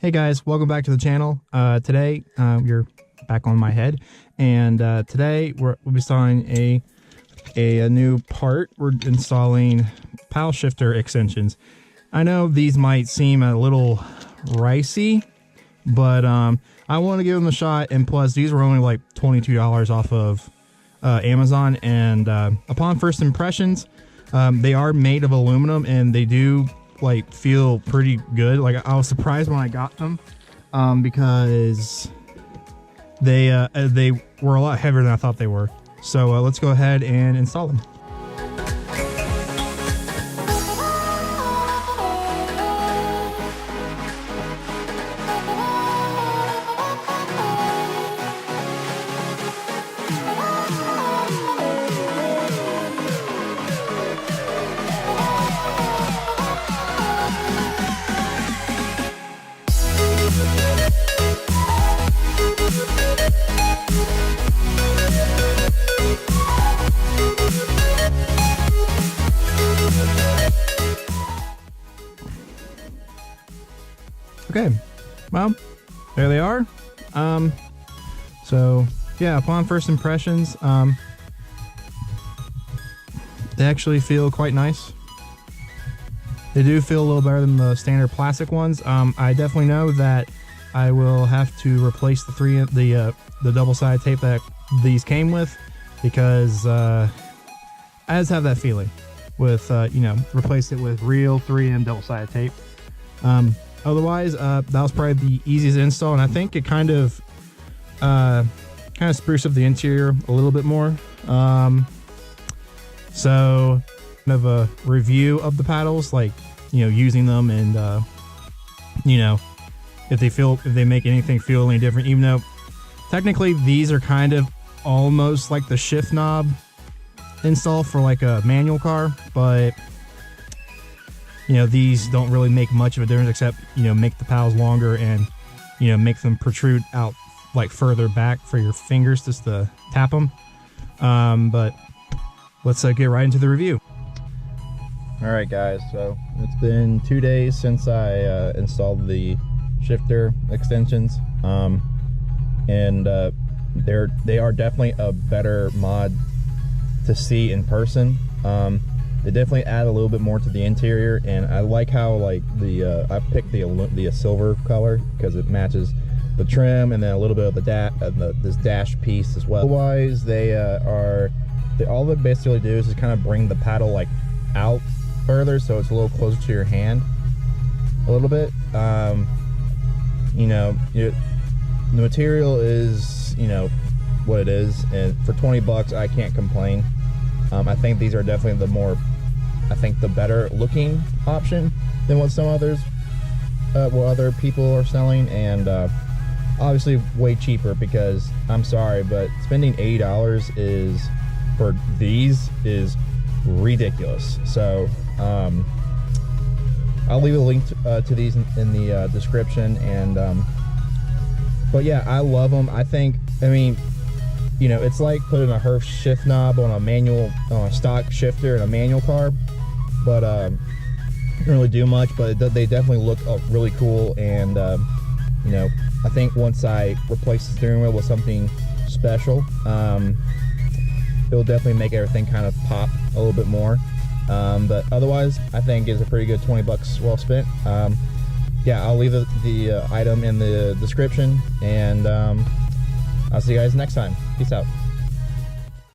Hey guys, welcome back to the channel. Today you're back on my head, and today we'll be installing a new part. We're installing paddle shifter extensions. I know these might seem a little ricey, but I want to give them a shot, and plus these were only like $22 off of Amazon, and upon first impressions, they are made of aluminum and they do like feel pretty good. Like, I was surprised when I got them because they were a lot heavier than I thought they were. So let's go ahead and install them. Okay, well, there they are. So yeah, upon first impressions, they actually feel quite nice. They do feel a little better than the standard plastic ones. I definitely know that I will have to replace the double-sided tape that these came with, because I just have that feeling with you know, replace it with real 3M double-sided tape. Otherwise, that was probably the easiest install, and I think it kind of spruced up the interior a little bit more. So kind of a review of the paddles, like, you know, using them, and you know, if they make anything feel any different, even though technically these are kind of almost like the shift knob install for like a manual car, but you know, these don't really make much of a difference, except, you know, make the paddles longer and, you know, make them protrude out like further back for your fingers just to tap them. But let's get right into the review. All right, guys, so it's been 2 days since I installed the shifter extensions, and they are definitely a better mod to see in person. They definitely add a little bit more to the interior, and I like how, like, I picked the silver color because it matches the trim, and then a little bit of this dash piece as well. Otherwise, all they basically do is just kind of bring the paddle like out further, so it's a little closer to your hand, a little bit. You know, the material is, you know, what it is, and for 20 bucks, I can't complain. I think these are definitely the better looking option than what some others, what other people are selling, and obviously way cheaper, because I'm sorry, but spending $80 for these is ridiculous. So I'll leave a link to these in the description, and but yeah, I love them. I mean, you know, it's like putting a Herf shift knob on a stock shifter in a manual car, but don't really do much. But they definitely look really cool, and you know, I think once I replace the steering wheel with something special, it'll definitely make everything kind of pop a little bit more. But otherwise, I think it's a pretty good 20 bucks well spent. Yeah, I'll leave the item in the description, and I'll see you guys next time. Peace out.